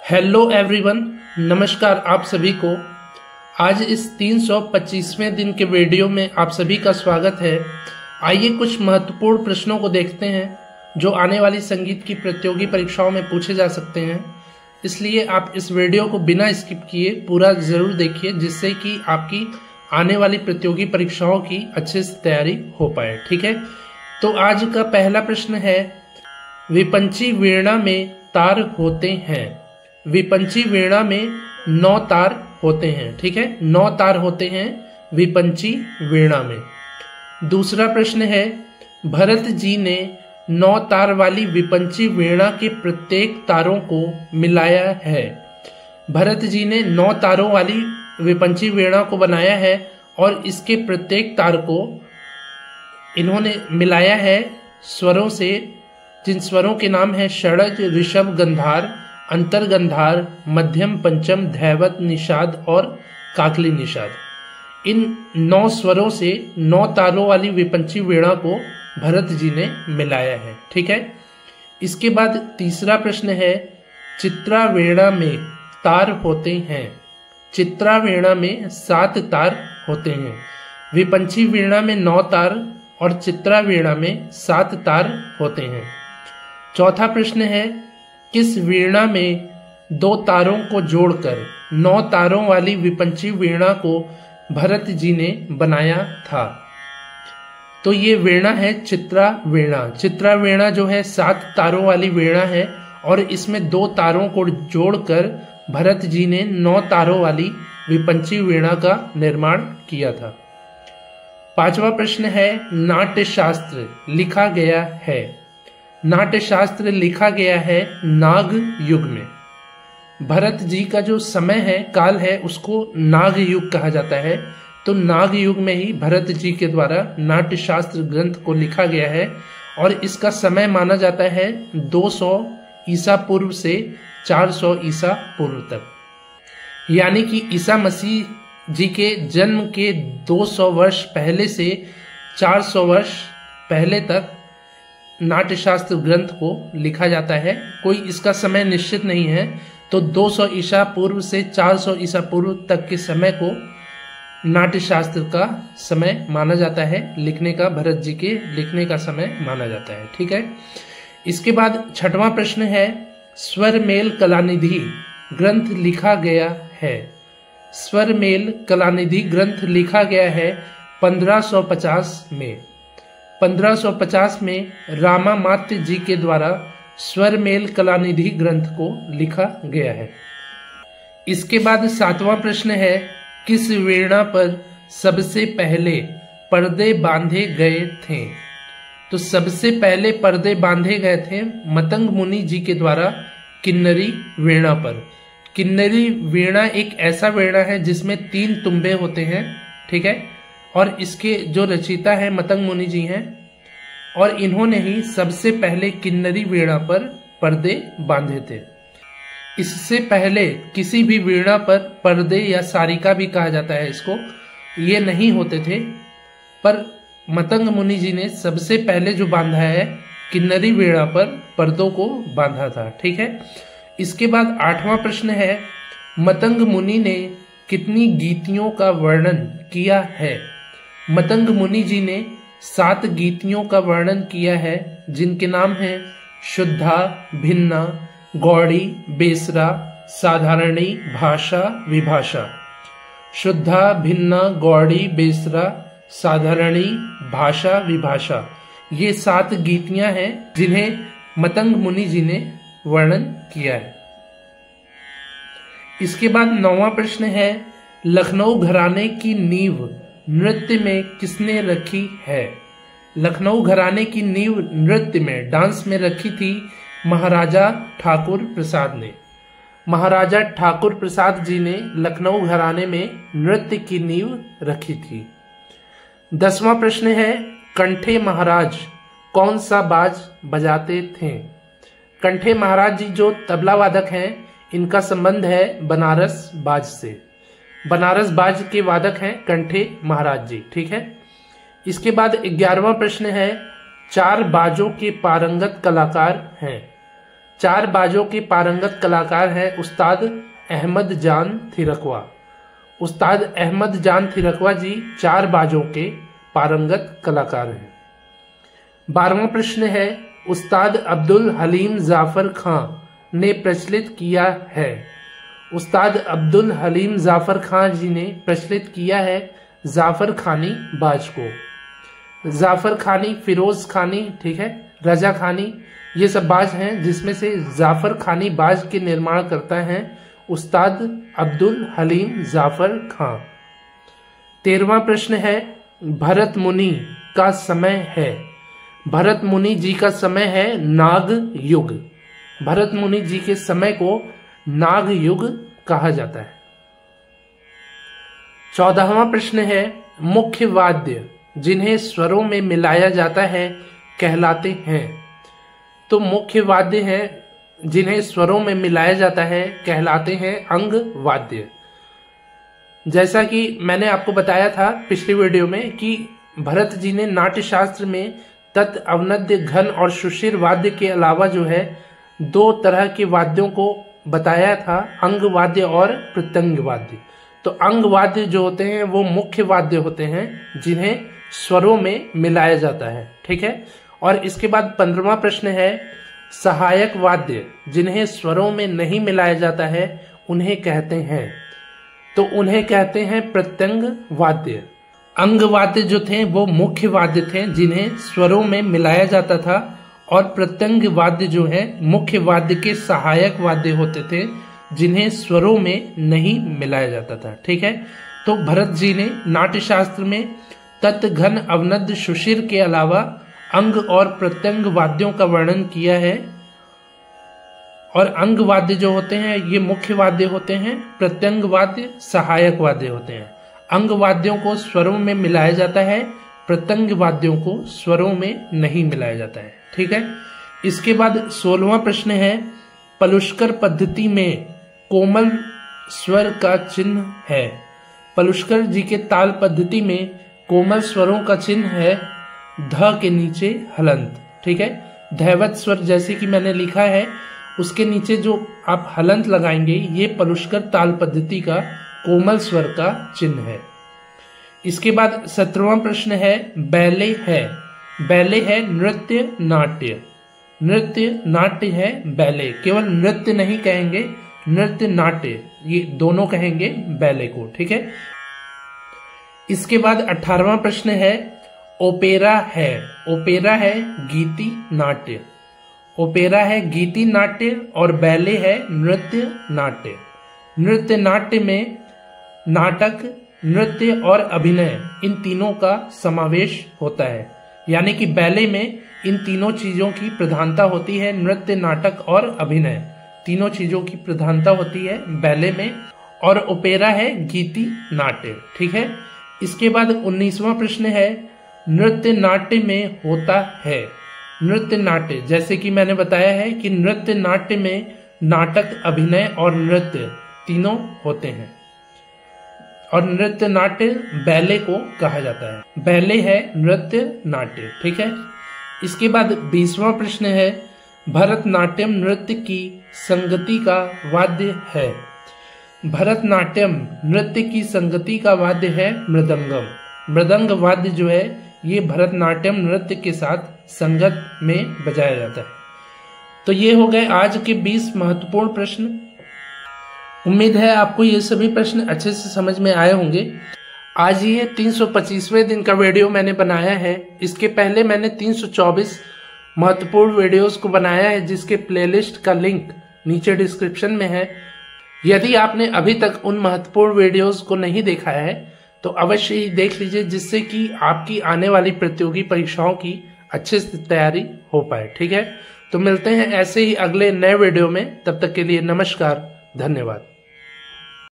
Hello everyone, नमस्कार आप सभी को। आज इस 325वें दिन के वीडियो में आप सभी का स्वागत है। आइए कुछ महत्वपूर्ण प्रश्नों को देखते हैं जो आने वाली संगीत की प्रतियोगी परीक्षाओं में पूछे जा सकते हैं। इसलिए आप इस वीडियो को बिना स्किप किए पूरा जरूर देखिए, जिससे कि आपकी आने वाली प्रतियोगी परीक्षाओं की अच्छे से तैयारी हो पाए। ठीक है, तो आज का पहला प्रश्न है, विपंची वीणा में तार होते हैं। विपंची वीणा में 9 तार होते हैं। ठीक है, 9 तार होते हैं विपंची वीणा में। दूसरा प्रश्न है, भरत जी ने 9 तार वाली विपंची वीणा के प्रत्येक तारों को मिलाया है। भरत जी ने 9 तारों वाली विपंची वीणा को बनाया है और इसके प्रत्येक तार को इन्होंने मिलाया है स्वरों से, जिन स्वरों के नाम है षडज, ऋषभ, गंधार, अंतर गंधार, मध्यम, पंचम, धैवत, निषाद और काकली निषाद। इन 9 स्वरों से 9 तारों वाली विपंची वीणा को भरत जी ने मिलाया है। ठीक है, इसके बाद तीसरा प्रश्न है, चित्रा वीणा में तार होते हैं। चित्रा वीणा में 7 तार होते हैं। विपंची वीणा में 9 तार और चित्रा वीणा में 7 तार होते हैं। चौथा प्रश्न है, किस वीणा में 2 तारों को जोड़कर 9 तारों वाली विपंची वीणा को भरत जी ने बनाया था। तो ये वीणा है चित्रा वीणा। चित्रा वीणा जो है 7 तारों वाली वीणा है और इसमें 2 तारों को जोड़कर भरत जी ने 9 तारों वाली विपंची वीणा का निर्माण किया था। पांचवा प्रश्न है, नाट्य शास्त्र लिखा गया है। नाट्य शास्त्र लिखा गया है नाग युग में। भरत जी का जो समय है, काल है, उसको नाग युग कहा जाता है। तो नाग युग में ही भरत जी के द्वारा नाट्य शास्त्र ग्रंथ को लिखा गया है और इसका समय माना जाता है 200 ईसा पूर्व से 400 ईसा पूर्व तक। यानी कि ईसा मसीह जी के जन्म के 200 वर्ष पहले से 400 वर्ष पहले तक नाट्य शास्त्र ग्रंथ को लिखा जाता है। कोई इसका समय निश्चित नहीं है। तो 200 ईसा पूर्व से 400 ईसा पूर्व तक के समय को नाट्य शास्त्र का समय माना जाता है, लिखने का, भरत जी के लिखने का समय माना जाता है। ठीक है, इसके बाद छठवां प्रश्न है, स्वरमेल कलानिधि ग्रंथ लिखा गया है। स्वरमेल कलानिधि ग्रंथ लिखा गया है 1550 में। 1550 में रामामात्य जी के द्वारा स्वरमेल कलानिधि ग्रंथ को लिखा गया है। इसके बाद सातवां प्रश्न है, किस वीणा पर सबसे पहले पर्दे बांधे गए थे। तो सबसे पहले पर्दे बांधे गए थे मतंग मुनि जी के द्वारा किन्नरी वीणा पर। किन्नरी वीणा एक ऐसा वीणा है जिसमें 3 तुम्बे होते हैं। ठीक है, और इसके जो रचयिता है मतंग मुनि जी हैं और इन्होंने ही सबसे पहले किन्नरी वीणा पर पर्दे बांधे थे। इससे पहले किसी भी वीणा पर पर्दे या सारिका भी कहा जाता है इसको, ये नहीं होते थे, पर मतंग मुनि जी ने सबसे पहले जो बांधा है किन्नरी वीणा पर पर्दों को बांधा था। ठीक है, इसके बाद 8वां प्रश्न है, मतंग मुनि ने कितनी गीतियों का वर्णन किया है। मतंग मुनि जी ने 7 गीतियों का वर्णन किया है, जिनके नाम हैं शुद्धा, भिन्ना, गौड़ी, बेसरा, साधारणी, भाषा, विभाषा। शुद्धा, भिन्ना, गौड़ी, बेसरा, साधारणी, भाषा, विभाषा, ये 7 गीतियां हैं जिन्हें मतंग मुनि जी ने वर्णन किया है। इसके बाद 9वां प्रश्न है, लखनऊ घराने की नींव नृत्य में किसने रखी है। लखनऊ घराने की नींव नृत्य में, डांस में रखी थी महाराजा ठाकुर प्रसाद ने। महाराजा ठाकुर प्रसाद जी ने लखनऊ घराने में नृत्य की नींव रखी थी। 10वां प्रश्न है, कंठे महाराज कौन सा बाज बजाते थे। कंठे महाराज जी जो तबला वादक हैं, इनका संबंध है बनारस बाज से। बनारस बाज के वादक हैं कंठे महाराज जी। ठीक है, इसके बाद 11वां प्रश्न है, 4 बाजों के पारंगत कलाकार हैं। चार बाजों के पारंगत कलाकार हैं उस्ताद अहमद जान थिरकवा। उस्ताद अहमद जान थिरकवा जी चार बाजों के पारंगत कलाकार हैं। 12वां प्रश्न है, उस्ताद अब्दुल हलीम जाफर खां ने प्रचलित किया है। उस्ताद अब्दुल हलीम जाफर खां जी ने प्रचलित किया है जाफर खानी बाज को। जाफर खानी, फिरोज खानी, ठीक है, रजा खानी, ये सब बाज हैं जिसमें से जाफर खानी बाज के निर्माण करता है उस्ताद अब्दुल हलीम जाफर खां। 13वां प्रश्न है, भरत मुनि का समय है। भरत मुनि जी का समय है नाग युग। भरत मुनि जी के समय को नाग युग कहा जाता है। 14वां प्रश्न है, मुख्य वाद्य जिन्हें स्वरों में मिलाया जाता है कहलाते हैं। तो मुख्य वाद्य हैं जिन्हें स्वरों में मिलाया जाता है कहलाते हैं अंग वाद्य। जैसा कि मैंने आपको बताया था पिछली वीडियो में कि भरत जी ने नाट्य शास्त्र में तत्, अवनद्य, घन और सुशिर वाद्य के अलावा जो है 2 तरह के वाद्यों को बताया था, अंग वाद्य और प्रत्यंग वाद्य। तो अंग वाद्य जो होते हैं वो मुख्य वाद्य होते हैं जिन्हें स्वरों में मिलाया जाता है, ठीक है। और इसके बाद 15वां प्रश्न है, सहायक वाद्य जिन्हें स्वरों में नहीं मिलाया जाता है उन्हें कहते हैं। तो उन्हें कहते हैं प्रत्यंग वाद्य। अंग वाद्य जो थे वो मुख्य वाद्य थे जिन्हें स्वरों में मिलाया जाता था, और प्रत्यंग वाद्य जो है मुख्य वाद्य के सहायक वाद्य होते थे जिन्हें स्वरों में नहीं मिलाया जाता था, ठीक है। तो भरत जी ने नाट्य शास्त्र में तत्, घन, अवनद्य, सुशिर के अलावा अंग और प्रत्यंग वाद्यों का वर्णन किया है। और अंग वाद्य जो होते हैं ये मुख्य वाद्य होते हैं, प्रत्यंग वाद्य सहायक वाद्य होते हैं। अंग वाद्यों को स्वरों में मिलाया जाता है, प्रत्यंग वाद्यों को स्वरों में नहीं मिलाया जाता है, ठीक है। इसके बाद 16वां प्रश्न है, पलुष्कर पद्धति में कोमल स्वर का चिन्ह है। पलुष्कर जी के ताल पद्धति में कोमल स्वरों का चिन्ह है ध के नीचे हलंत, ठीक है। धैवत स्वर जैसे कि मैंने लिखा है उसके नीचे जो आप हलंत लगाएंगे ये पलुष्कर ताल पद्धति का कोमल स्वर का चिन्ह है। इसके बाद 17वां प्रश्न है, बैले है। बैले है नृत्य नाट्य। नृत्य नाट्य है बैले, केवल नृत्य नहीं कहेंगे, नृत्य नाट्य ये दोनों कहेंगे बैले को, ठीक है। इसके बाद 18वां प्रश्न है, ओपेरा है। ओपेरा है गीति नाट्य। ओपेरा है गीति नाट्य और बैले है नृत्य नाट्य। नृत्य नाट्य में नाटक, नृत्य और अभिनय इन तीनों का समावेश होता है, यानी कि बैले में इन तीनों चीजों की प्रधानता होती है। नृत्य, नाटक और अभिनय तीनों चीजों की प्रधानता होती है बैले में, और ओपेरा है गीति नाट्य, ठीक है। इसके बाद 19वां प्रश्न है, नृत्य नाट्य में होता है। नृत्य नाट्य जैसे कि मैंने बताया है कि नृत्य नाट्य में नाटक, अभिनय और नृत्य तीनों होते हैं, और नृत्य नाट्य बैले को कहा जाता है। बैले है नृत्य नाट्य, ठीक है। इसके बाद 20वां प्रश्न है, भरतनाट्यम नृत्य की संगति का वाद्य है। भरतनाट्यम नृत्य की संगति का वाद्य है मृदंगम। मृदंग वाद्य जो है ये भरतनाट्यम नृत्य के साथ संगत में बजाया जाता है। तो ये हो गए आज के 20 महत्वपूर्ण प्रश्न। उम्मीद है आपको ये सभी प्रश्न अच्छे से समझ में आए होंगे। आज ये 325वें दिन का वीडियो मैंने बनाया है। इसके पहले मैंने 324 महत्वपूर्ण वीडियोस को बनाया है जिसके प्लेलिस्ट का लिंक नीचे डिस्क्रिप्शन में है। यदि आपने अभी तक उन महत्वपूर्ण वीडियोस को नहीं देखा है तो अवश्य ही देख लीजिए, जिससे कि आपकी आने वाली प्रतियोगी परीक्षाओं की अच्छे से तैयारी हो पाए, ठीक है। तो मिलते हैं ऐसे ही अगले नए वीडियो में, तब तक के लिए नमस्कार, धन्यवाद।